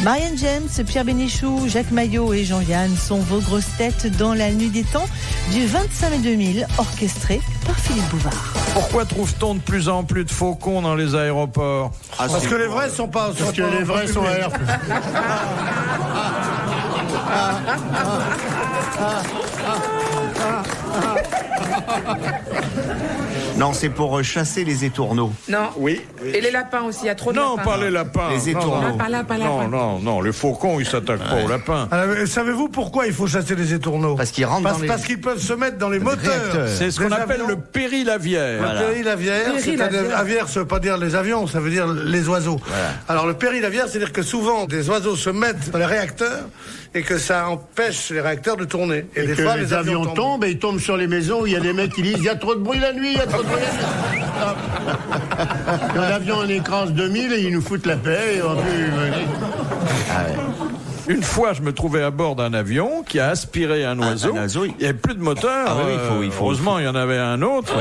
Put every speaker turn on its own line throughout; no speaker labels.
Marianne James, Pierre Bénichou, Jacques Maillot et Jean-Yann sont vos grosses têtes dans la nuit des temps du 25 mai 2000, orchestré par Philippe Bouvard.
Pourquoi trouve-t-on de plus en plus de faucons dans les aéroports?
Parce que les vrais sont pas.
Parce que les vrais sont à l'air.
Non, c'est pour chasser les étourneaux.
Non.
Oui.
Et les lapins aussi, il y a trop de lapins.
Non, pas les lapins.
Les étourneaux.
Non, les faucons, ils s'attaquent pas aux lapins.
Alors, savez-vous pourquoi il faut chasser les étourneaux?
Parce qu'ils rentrent dans les...
Parce qu'ils peuvent se mettre dans les moteurs.
C'est ce qu'on appelle le périlaviaire.
Le périlaviaire, aviaire, ça veut pas dire les avions, ça veut dire les oiseaux.
Voilà.
Alors le périlaviaire, c'est-à-dire que souvent des oiseaux se mettent dans les réacteurs et que ça empêche les réacteurs de tourner.
Et des fois, les avions tombent et ils tombent sur les maisons où il y a des mecs qui disent il y a trop de bruit la nuit, il y a trop de bruit la nuit. Quand l'avion en écrase 2000 et ils nous foutent la paix et on peut...
Une fois, je me trouvais à bord d'un avion qui a aspiré un oiseau. Il n'y avait plus de moteur. Heureusement, il y en avait un autre.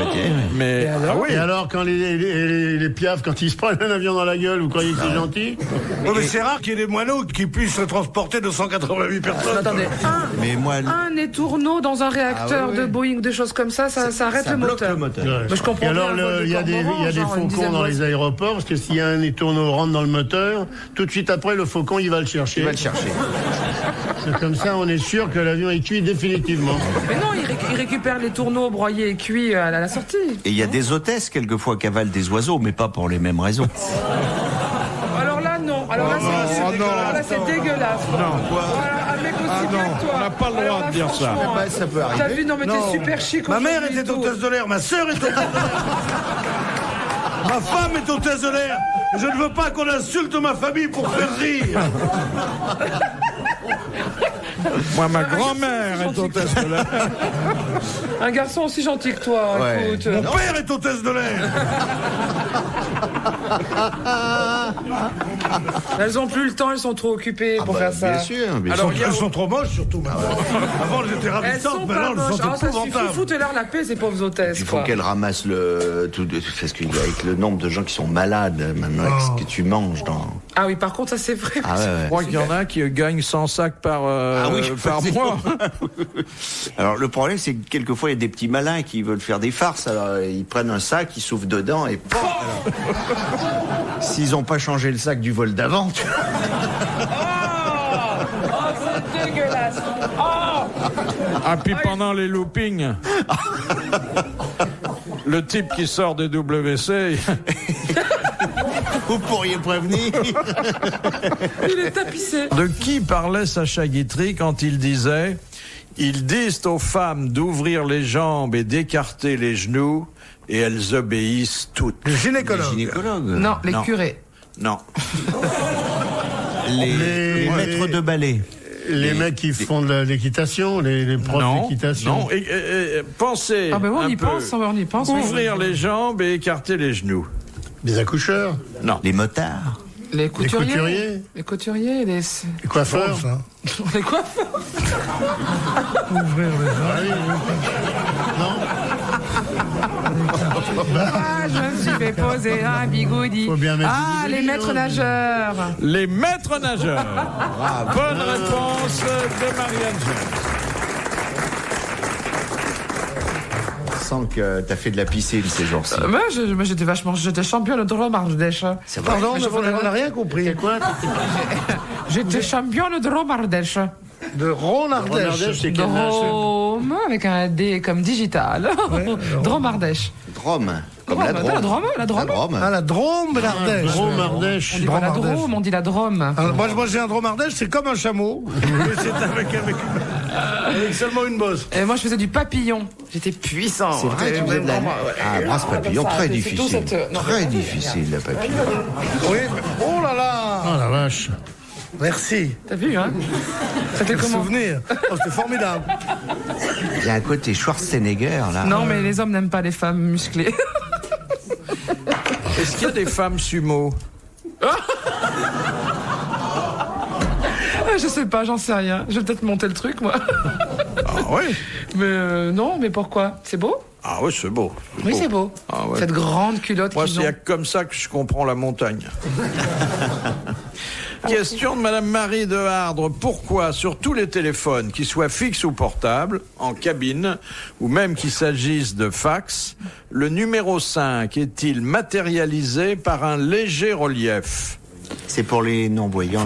Mais
Et alors, quand les piafs, quand ils se prennent un avion dans la gueule, vous croyez que c'est gentil?
Oui, mais c'est rare qu'il y ait des moineaux qui puissent transporter 288 personnes.
Attendez, un étourneau dans un réacteur de Boeing, des choses comme ça, ça arrête le moteur. Mais je comprends.
Et alors, il y a des faucons dans les aéroports, parce que s'il y a un étourneau rentre dans le moteur, tout de suite après, le faucon, il va le chercher. C'est comme ça, on est sûr que l'avion est cuit définitivement.
Mais non, il récupère les tourneaux broyés et cuits à la sortie.
Et il y a des hôtesses, quelquefois, qui avalent des oiseaux, mais pas pour les mêmes raisons.
Alors là, non. Alors là, c'est dégueulasse.
Non.
Voilà, un mec aussi bien que toi.
On n'a pas le droit de dire ça.
Ça peut arriver.
T'as vu, non mais t'es super chic.
Ma mère était hôtesse de l'air, ma sœur est hôtesse de l'air. Ma femme est hôtesse de l'air. Je ne veux pas qu'on insulte ma famille pour faire rire.
Moi, ma grand-mère est hôtesse de l'air.
Un garçon aussi gentil que toi, écoute.
Mon père est hôtesse de l'air.
Elles ont plus le temps, elles sont trop occupées pour faire ça.
Bien sûr.
Alors, elles sont trop moches, surtout. Avant, elles étaient
Elles sont
ravissantes,
pas
maintenant, elles
moches.
sont
Ça suffit,
épouvantables.
foutez-leur la paix, ces pauvres hôtesses.
Il faut qu'elle ramasse parce qu'avec le nombre de gens qui sont malades, maintenant, avec ce que tu manges dans...
Ah oui, par contre, ça c'est vrai.
Je crois qu'il y en a qui gagnent 100 sacs par mois.
Alors, le problème, c'est que quelquefois, il y a des petits malins qui veulent faire des farces. Alors, ils prennent un sac, ils soufflent dedans et... S'ils n'ont pas changé le sac du vol d'avant...
C'est dégueulasse.
Puis pendant les loopings, le type qui sort des WC...
Vous pourriez prévenir.
Il est tapissé.
De qui parlait Sacha Guitry quand il disait « Ils disent aux femmes d'ouvrir les jambes et d'écarter les genoux, et elles obéissent toutes. »
Les gynécologues.
Non, les curés.
Non.
Les maîtres de ballet.
Les mecs qui font de l'équitation, les profs d'équitation.
Non, pensez
On y pense.
Ouvrir les jambes et écarter les genoux.
Les accoucheurs.
Non.
Les motards.
Les
couturiers.
Les couturiers, les
coiffeurs.
Les coiffeurs.
Ouvrir les jambes.
Je me suis fait poser un bigoudi.
Faut bien mettre
les maîtres nageurs.
Les maîtres nageurs. Bonne réponse de Marianne James.
Je sens que t'as fait de la piscine ces jours-ci.
J'étais championne de Romardèche.
Pardon, on n'a rien compris.
Quoi?
J'étais championne de Romardèche.
De Ron-Ardèche.
C'est quel
Drôme, avec un D comme digital. Dromardèche.
Drôme. Comme la Drôme.
La Drôme.
Ah, la Drôme d'Ardèche.
Drôme-Ardèche.
On dit pas la Drôme, on dit la Drôme.
Alors, moi j'ai un Drôme-Ardèche, c'est comme un chameau. Mais c'est avec seulement une bosse.
Et moi, je faisais du papillon. J'étais puissant.
C'est vrai, tu faisais de la... brasse papillon, très difficile. Très difficile, la papillon.
Oui, mais... Oh là là.
Oh la vache.
Merci.
T'as vu, hein? C'était comment?
Souvenir. Oh, c'était formidable.
Il y a un côté Schwarzenegger, là.
Non, mais les hommes n'aiment pas les femmes musclées.
Est-ce qu'il y a des femmes sumo?
Je sais pas, j'en sais rien. Je vais peut-être monter le truc, moi.
Ah oui.
Mais non, mais pourquoi? C'est beau?
Ah oui, c'est beau.
Oui, c'est beau.
Ah ouais.
Cette grande culotte
Moi,
qu'ils
c'est
ont.
comme ça que je comprends la montagne. Question de Madame Marie de Hardre. Pourquoi, sur tous les téléphones, qu'ils soient fixes ou portables, en cabine, ou même qu'il s'agisse de fax, le numéro 5 est-il matérialisé par un léger relief ?
C'est pour les non-voyants.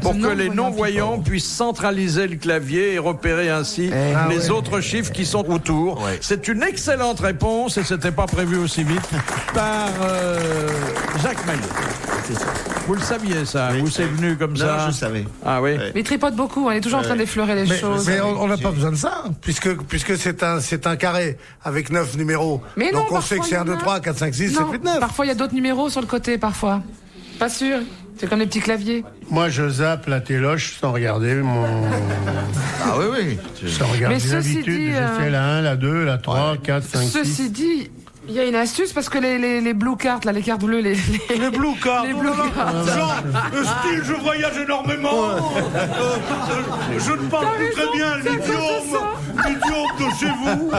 Pour que les non-voyants puissent centraliser le clavier et repérer ainsi les autres chiffres qui sont autour. Ouais. C'est une excellente réponse et c'était pas prévu aussi vite par Jacques Maillot. Vous le saviez ça, oui, vous c'est venu comme ça.
Non, je savais.
Ah oui.
Mais il tripote beaucoup, il est toujours en train d'effleurer les choses.
Mais on n'a pas besoin de ça, puisque c'est un carré avec 9 numéros.
Mais
donc
non,
on sait que c'est 1, 2, 3, 4, 5, 6, 7, 8, 9.
Parfois il y a d'autres numéros sur le côté, parfois. Pas sûr. C'est comme les petits claviers.
Moi, je zappe la téloche sans regarder mon...
Ah oui.
Sans regarder l'habitude. Je fais la 1, la 2, la 3, 4, 5, 6.
Ceci dit... Il y a une astuce parce que les blue cards, là, les cartes bleues, les
blue cards.
Les blue cards.
Genre, style, je voyage énormément. Je ne parle plus très bien l'idiome de chez vous.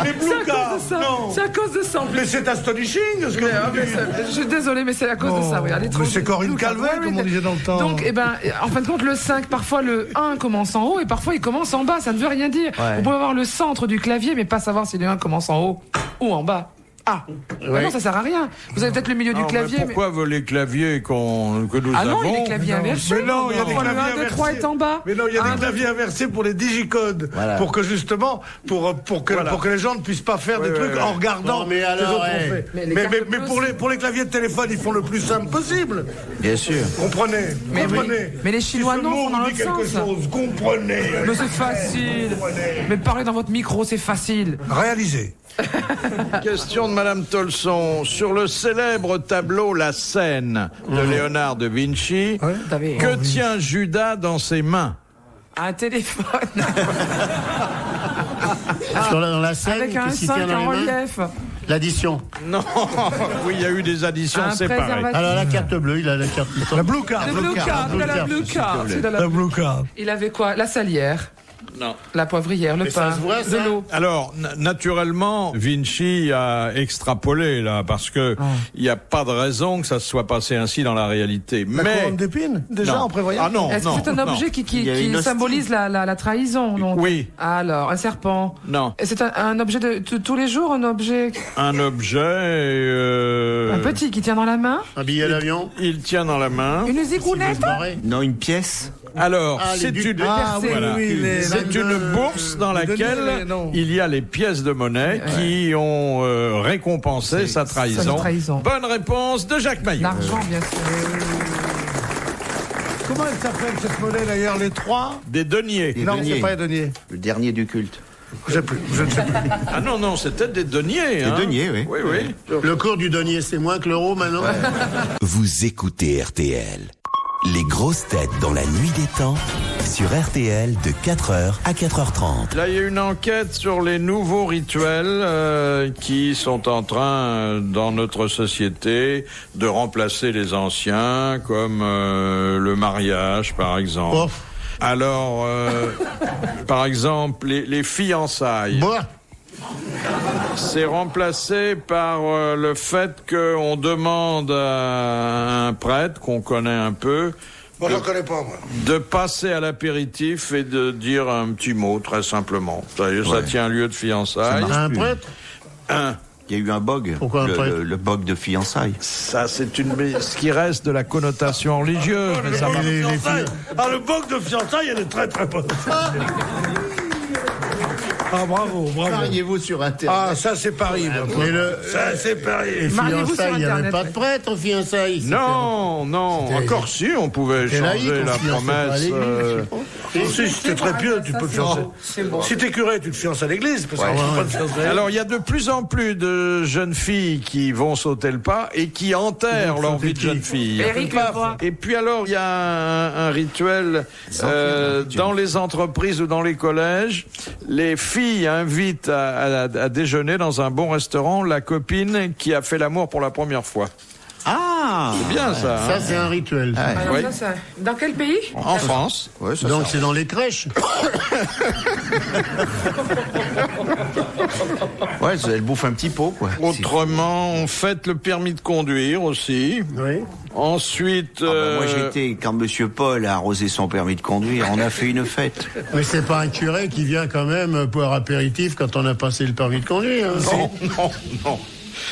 Les blue cards. Non.
C'est à cause de ça.
Mais c'est astonishing ce que vous dites.
Je suis désolée, mais c'est à cause de ça. Oui,
mais c'est Corinne Calvet, comme on disait dans le temps.
Donc, en fin de compte, le 5, parfois le 1 commence en haut et parfois il commence en bas. Ça ne veut rien dire. Ouais. Vous pouvez avoir le centre du clavier, mais pas savoir si le 1 commence en haut ou en bas. Ah, non, ça sert à rien. Vous avez peut-être le milieu du clavier.
Mais pourquoi les claviers que nous avons?
Ah non, il y a des claviers inversés.
Mais non, il y a des claviers inversés.
1, 2, 3 est en bas.
Mais non, il y a des claviers inversés pour les digicodes. Voilà. Pour que justement, pour que les gens ne puissent pas faire des trucs en regardant
les autres ont fait.
Mais pour les claviers de téléphone, ils font le plus simple possible.
Bien sûr.
Comprenez.
Mais les Chinois non, dans l'autre sens.
Comprenez.
Mais c'est facile. Mais parlez dans votre micro, c'est facile.
Réalisez.
Question de Madame Tolson. Sur le célèbre tableau La Scène de Léonard de Vinci, que tient Judas dans ses mains?
Un téléphone.
Dans la scène,
avec un 5 en relief.
L'addition.
Non, oui, il y a eu des additions séparées.
Alors la carte bleue, il a la carte bleue.
La blue card.
La blue card. Il avait quoi? La salière.
Non.
La poivrière, le pain, de l'eau.
Alors, naturellement, Vinci a extrapolé, là, parce que il n'y a pas de raison que ça se soit passé ainsi dans la réalité.
La couronne d'épines, déjà, en prévoyant.
Ah non,
est-ce que c'est un objet qui symbolise la trahison, donc?
Oui.
Alors, un serpent.
Non.
Et c'est un objet de tous les jours, un objet...
Un objet...
Un petit qui tient dans la main.
Un billet d'avion.
Il tient dans la main.
Une zigounette.
Non, une pièce.
Alors, c'est une bourse dans laquelle il y a les pièces de monnaie qui ont récompensé sa trahison. Bonne réponse de Jacques Maillot.
L'argent, bien sûr.
Comment elle s'appelle cette monnaie d'ailleurs, les 3?
Des deniers.
Non, c'est pas les deniers.
Le dernier du culte.
Je ne sais plus.
Ah non, c'était des deniers.
Des deniers, oui.
Oui.
Le cours du denier, c'est moins que l'euro maintenant.
Vous écoutez RTL. Les grosses têtes dans la nuit des temps sur RTL de 4h à 4h30.
Là, il y a une enquête sur les nouveaux rituels qui sont en train, dans notre société, de remplacer les anciens, comme le mariage, par exemple. Oh. Alors, par exemple, les fiançailles. C'est remplacé par le fait qu'on demande à un prêtre qu'on connaît un peu
je ne connais pas, moi.
de passer à l'apéritif et de dire un petit mot, très simplement. Ça tient lieu de fiançailles.
Un prêtre
Il y a eu un bug.
Pourquoi un prêtre?
Le bug de fiançailles.
Ça, c'est ce qui reste de la connotation religieuse. Mais ça
le bug de fiançailles, elle est très très bonne. Ah, bravo.
Mariez-vous sur Internet.
Ah, ça, c'est Paris. Ça, c'est Paris.
Les fiançailles, il n'y avait pas de prêtre aux fiançailles.
Non. Encore si, on pouvait changer la promesse.
Si t'es très pieux, tu peux te fiancer. Si t'es curé, tu te fiances à l'église.
Alors, il y a de plus en plus de jeunes filles qui vont sauter le pas et qui enterrent leur vie de jeune fille. Et puis alors, il y a un rituel dans les entreprises ou dans les collèges. Les filles invitent à déjeuner dans un bon restaurant la copine qui a fait l'amour pour la première fois.
Ah,
c'est bien ça.
Ça, c'est un rituel.
Alors, ça, dans quel pays?
En France.
Ouais,
donc c'est dans les crèches.
Elle bouffe un petit pot, quoi.
Autrement, on fête le permis de conduire aussi.
Oui.
Ensuite...
moi j'étais, quand Monsieur Paul a arrosé son permis de conduire, on a fait une fête.
Mais c'est pas un curé qui vient quand même pour apéritif quand on a passé le permis de conduire. Hein.
Non.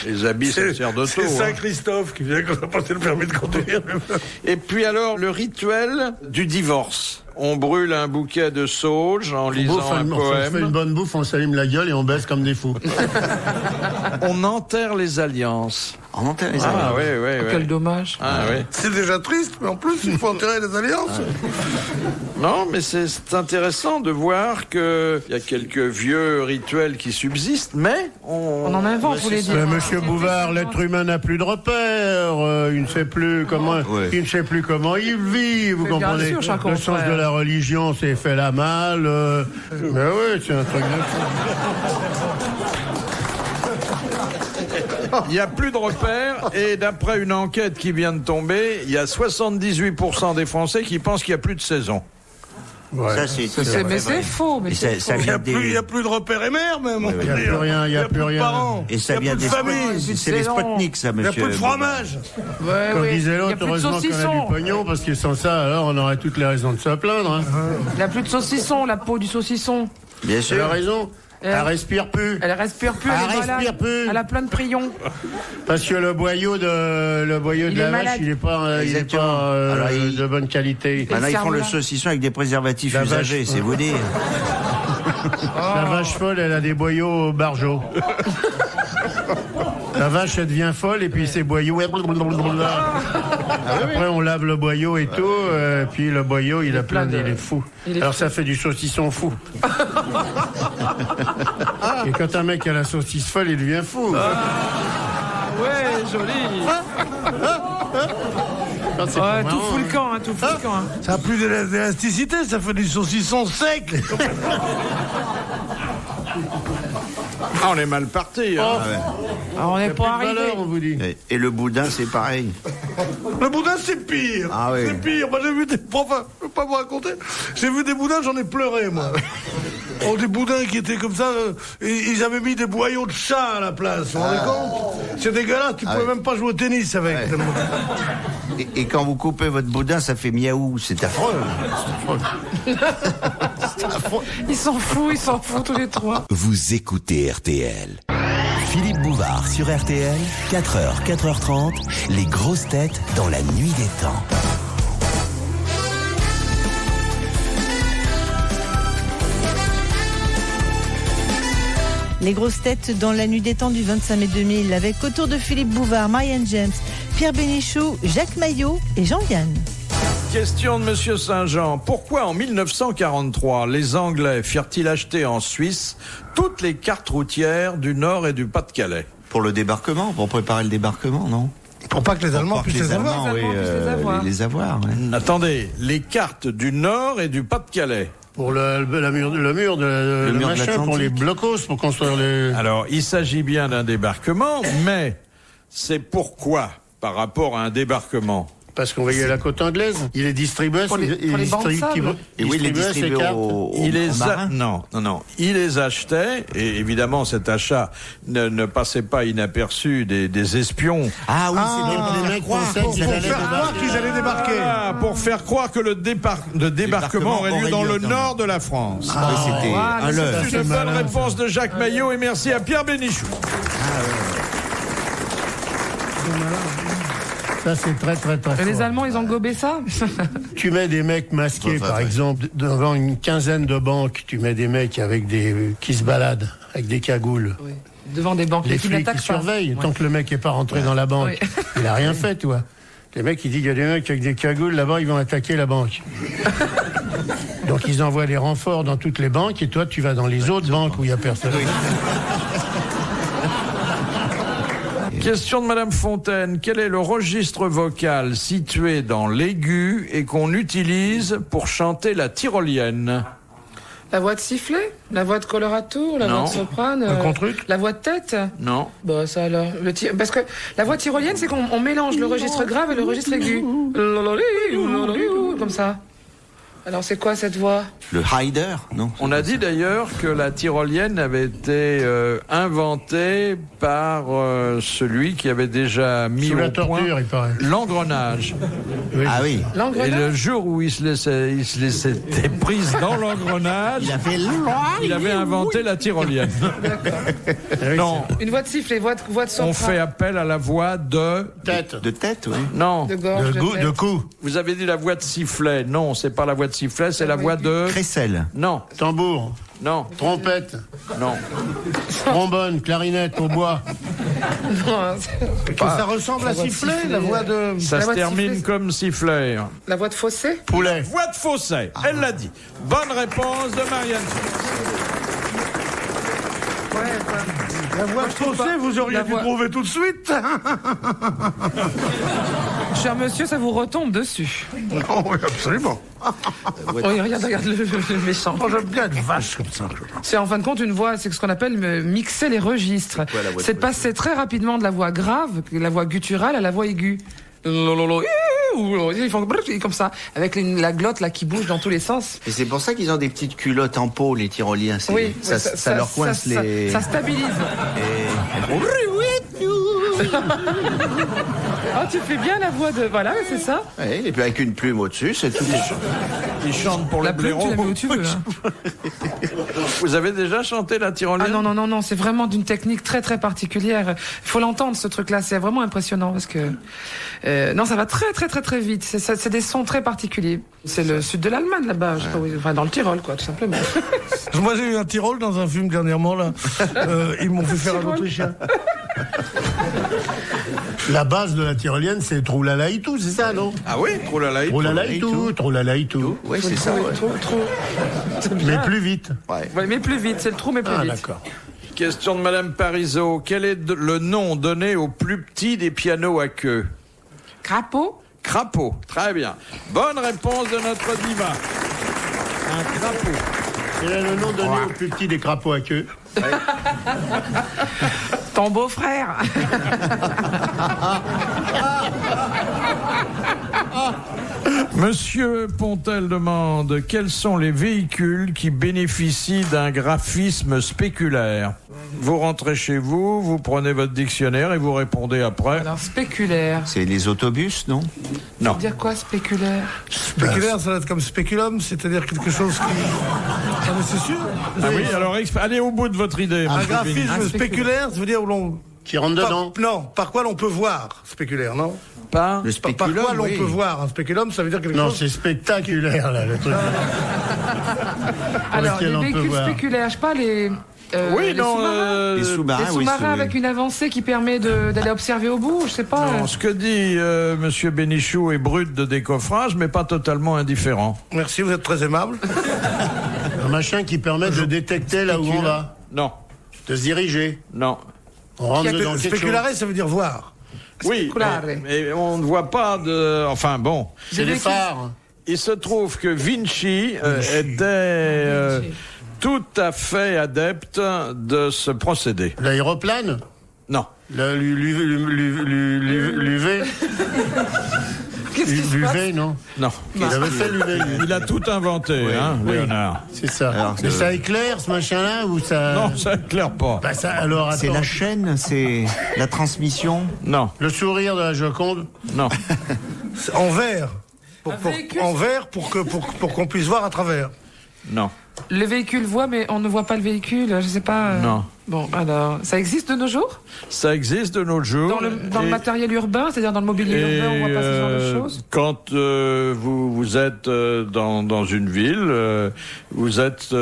Les habits, ça sert de
C'est Saint-Christophe qui vient quand on a passé le permis de conduire.
Et puis alors, le rituel du divorce. On brûle un bouquet de sauge en lisant un poème.
On fait une bonne bouffe, on s'allume la gueule et on baisse comme des fous.
On enterre les alliances.
On enterre les alliances.
Ah oui.
Quel dommage.
Ah oui.
C'est déjà triste, mais en plus, il faut enterrer les alliances.
Non, mais c'est intéressant de voir qu'il y a quelques vieux rituels qui subsistent, mais
on en invente, vous voulez dire.
Mais Monsieur Bouvard, l'être humain n'a plus de repères. Il ne sait plus comment. Il ne sait plus comment il vit. Vous comprenez?
Bien sûr,
le sens de la religion s'est fait la malle. Mais oui, c'est un truc de fou.
il n'y a plus de repères. Et d'après une enquête qui vient de tomber, il y a 78% des Français qui pensent qu'il n'y a plus de saison.
Ouais.
Mais c'est faux. Mais
ça
il n'y a plus de repères et mères, même.
Il n'y a plus rien, il n'y a plus rien.
Parents.
Et ça vient des
familles.
C'est les Sputnik, ça, monsieur.
Il n'y a plus de fromage.
Comme disait l'autre, heureusement qu'on a du pognon, parce que sans ça, alors on aurait toutes les raisons de se plaindre. Hein.
Il n'y a plus de saucisson, la peau du saucisson.
Bien sûr.
Elle a raison. Elle respire plus.
Elle respire plus. Elle a plein de prions.
Parce que le boyau de la vache, il n'est pas de bonne qualité.
Maintenant, ils font le saucisson avec des préservatifs usagés, c'est vous dire.
La vache folle, elle a des boyaux barjots. La vache, elle devient folle, et puis ses boyaux... Après, on lave le boyau et tout, puis le boyau, il est fou. Alors, ça fait du saucisson fou. Et quand un mec a la saucisse folle, il devient fou.
Ouais, joli. Tout fout le camp, tout fout le camp.
Ça a plus d'élasticité, ça fait du saucisson sec.
On est mal parti. Hein.
On n'est pas arrivé.
On vous dit.
Et le boudin, c'est pareil.
Le boudin, c'est pire.
Ah oui.
C'est pire. Moi, j'ai vu des... Enfin, je ne peux pas vous raconter. J'ai vu des boudins, j'en ai pleuré, moi. Des boudins qui étaient comme ça, ils avaient mis des boyaux de chat à la place, vous vous rendez compte? C'est dégueulasse, tu pouvais même pas jouer au tennis avec.
Et quand vous coupez votre boudin, ça fait miaou, c'est affreux.
Ils s'en foutent tous les trois.
Vous écoutez RTL. Philippe Bouvard sur RTL, 4h, 4h30, les grosses têtes dans la nuit des temps.
Les grosses têtes dans la nuit des temps du 25 mai 2000 avec autour de Philippe Bouvard, Marianne James, Pierre Bénichou, Jacques Maillot et Jean-Yann.
Question de Monsieur Saint-Jean. Pourquoi en 1943 les Anglais firent-ils acheter en Suisse toutes les cartes routières du Nord et du Pas-de-Calais?
Pour le débarquement, pour préparer le débarquement, non?
Pour pas que les Allemands puissent les avoir.
Les avoir.
Attendez, les cartes du Nord et du Pas-de-Calais.
Pour le mur de machin, pour les blocos, pour construire les...
Alors, il s'agit bien d'un débarquement, mais c'est pourquoi par rapport à un débarquement?
Parce qu'on voyait la côte anglaise. Il les distribuait.
Il les
distribuait
Non. Il les achetait, et évidemment, cet achat ne passait pas inaperçu des espions.
Ah oui,
c'est des mecs français
pour faire croire qu'ils allaient débarquer.
Pour faire croire que le débarquement aurait lieu dans le nord de la France.
C'était un leurre.
C'est une bonne réponse de Jacques Maillot, et merci à Pierre Bénichou.
Ça, c'est très, très, très fort.
Et les Allemands, ils ont gobé ça.
Tu mets des mecs masqués, par exemple, devant une quinzaine de banques. Tu mets des mecs qui se baladent, avec des cagoules.
Oui. Devant des banques.
Les flics qui surveillent, tant que le mec n'est pas rentré dans la banque. Oui. Il n'a rien fait, toi. Les mecs, ils disent qu'il y a des mecs avec des cagoules, là-bas, ils vont attaquer la banque. Donc, ils envoient des renforts dans toutes les banques, et toi, tu vas dans les autres banques où il n'y a personne. Oui.
Question de Madame Fontaine. Quel est le registre vocal situé dans l'aigu et qu'on utilise pour chanter la tyrolienne?
La voix de sifflet? La voix de colorato? La voix de soprane? La voix de tête?
Non.
Bah, ça alors. Parce que la voix tyrolienne, c'est qu'on mélange le registre grave et le registre aigu. Comme ça. Alors c'est quoi cette voix?
Le Haider, non?
On a dit d'ailleurs que la tyrolienne avait été inventée par celui qui avait déjà mis
Sous la
au point
torture, il paraît.
l'engrenage.
Oui.
Ah oui.
Et le jour où il se laissait prise dans l'engrenage, il avait inventé la tyrolienne. Non,
Une voix de sifflet, voix de sopran.
on fait appel à la voix de...
Tête.
De tête, oui.
Non,
De gorge,
De
tête.
coup.
vous avez dit la voix de sifflet. Non, c'est pas la voix de sifflet, c'est la voix de...
Crécelle.
Non,
Tambour.
non,
Trompette.
non.
Trombone. Clarinette au bois.
Non,
Ça ressemble à
voix de
siffler,
sifflet.
la voix de...
Ça
La
se
voix de
termine
sifflet.
comme sifflet.
La voix de fossé?
Poulet.
Voix de fausset, elle l'a dit. Bonne réponse de Marianne.
La voix de fossé, vous auriez
La
pu
voix-
trouver tout de suite.
Cher monsieur, ça vous retombe dessus.
Non, oui, absolument.
Oui, regarde le méchant.
Moi, j'aime bien une vache comme ça.
C'est en fin de compte une voix, c'est ce qu'on appelle mixer les registres.
la voix de
C'est de passer très rapidement de la voix grave, la voix gutturale, à la voix aiguë. Ils font comme ça, avec la glotte là qui bouge dans tous les sens.
Et c'est pour ça qu'ils ont des petites culottes en peau, les tyroliens.
Oui,
Ça leur coince les...
Ça stabilise. Ah, tu fais bien la voix de. Voilà, c'est ça.
Ouais, et puis avec une plume au-dessus, c'est tout.
Ils chantent pour
La
le
plume, tu la mets
blaireau.
où tu veux. Hein.
Vous avez déjà chanté la tyrolienne?
Ah non, c'est vraiment d'une technique très très particulière. Il faut l'entendre ce truc-là, c'est vraiment impressionnant parce que non, ça va très très très très vite. C'est des sons très particuliers. C'est le sud de l'Allemagne là-bas, je sais pas où, enfin dans le Tyrol quoi, tout simplement.
Moi, j'ai eu un Tyrol dans un film dernièrement, là. Ils m'ont fait faire un Autrichien.
La base de la tyrolienne, c'est Troulalaïtou, c'est ça, non?
Ah oui, troulala.
Troulalaïtou, Troulalaïtou.
Oui, c'est ça. Ouais.
Trop. C'est
Mais
bien.
plus vite.
Ouais, mais plus vite, c'est le trou mais plus
Ah,
vite.
d'accord.
Question de Madame Parisot. Quel est le nom donné au plus petit des pianos à queue?
Crapaud.
Crapaud. Très bien. Bonne réponse de notre diva. Un crapaud.
Quel est le nom donné au plus petit des crapauds à queue?
Ton beau-frère.
Monsieur Pontel demande quels sont les véhicules qui bénéficient d'un graphisme spéculaire. Vous rentrez chez vous, vous prenez votre dictionnaire et vous répondez après.
Alors spéculaire.
C'est les autobus, non?
Non.
Ça veut dire quoi spéculaire?
Spéculaire, ça doit être comme spéculum, c'est-à-dire quelque chose qui... Ah, mais c'est sûr.
Ah oui, alors allez au bout de votre idée.
Un
monsieur
graphisme
Bénichou.
spéculaire, ça veut dire où l'on...
Qui rentre dedans?
Non, par quoi l'on peut voir spéculaire, non?
Pas
Le
Par
spéculum,
quoi l'on
oui.
peut voir? Un spéculum, ça veut dire quelque
Non,
chose...
c'est spectaculaire, là, le truc.
Alors
lequel
les
on peut
véhicules
voir.
spéculaires, je sais pas les.
Oui,
les
non.
sous-marins.
Les sous-marins,
Les
oui.
sous-marins avec une avancée qui permet d'aller observer au bout, je sais pas.
Non, ce que dit Monsieur Bénichou est brut de décoffrage, mais pas totalement indifférent.
Merci, vous êtes très aimable.
Un machin qui permet de détecter là où on va.
Non,
De se diriger.
non.
On rentre dedans quelque chose.
Spéculare, ça veut dire voir.
Oui,
Speculare.
mais on ne voit pas de... Enfin bon,
C'est les phares.
il se trouve que Vinci était tout à fait adepte de ce procédé.
L'aéroplane.
Non.
L'UV.
Qu'est-ce qui se passe?
L'UV, non?
Non.
Il avait fait l'UV.
Il a tout inventé, hein, Léonard.
C'est ça.
Alors,
Mais ça éclaire, ce machin-là, ou ça...
Non, ça éclaire pas.
Bah ça, alors,
C'est
attends.
la chaîne, c'est la transmission.
Non,
Le sourire de la Joconde.
non.
C'est en vert.
véhicule,
En vert pour qu'on puisse voir à travers.
Non.
Le véhicule voit, mais on ne voit pas le véhicule, je sais pas.
Non.
Bon, alors, ça existe de nos jours?
Ça existe de nos jours.
Dans le matériel urbain, c'est-à-dire dans le mobilier urbain, on voit pas ce genre de choses?
Quand vous êtes dans une ville, vous êtes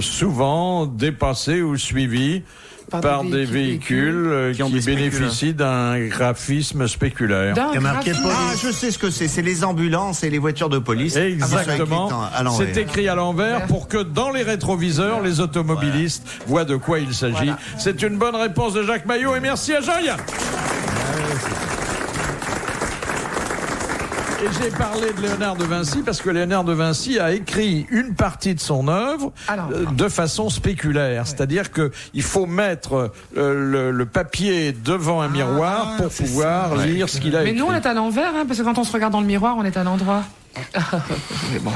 souvent dépassé ou suivi par des véhicules qui bénéficient d'un graphisme spéculaire.
D'un
Il y a marqué
graphisme.
Ah, je sais ce que c'est. C'est les ambulances et les voitures de police.
Exactement.
À l'envers.
C'est écrit à l'envers pour que dans les rétroviseurs, les automobilistes voient de quoi il s'agit.
Voilà.
C'est une bonne réponse de Jacques Maillot et merci à Jean-Yann. Et j'ai parlé de Léonard de Vinci parce que Léonard de Vinci a écrit une partie de son œuvre de façon spéculaire. C'est-à-dire que il faut mettre le papier devant un miroir pour pouvoir lire ce qu'il a
Mais
écrit.
nous, on est à l'envers, hein, parce que quand on se regarde dans le miroir, on est à l'endroit. Mais bon.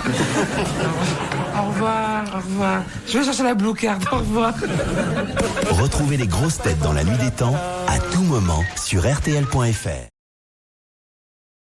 Au revoir, au revoir. Je vais chercher la blue card, au revoir.
Retrouvez les grosses têtes dans la nuit des temps à tout moment sur RTL.fr.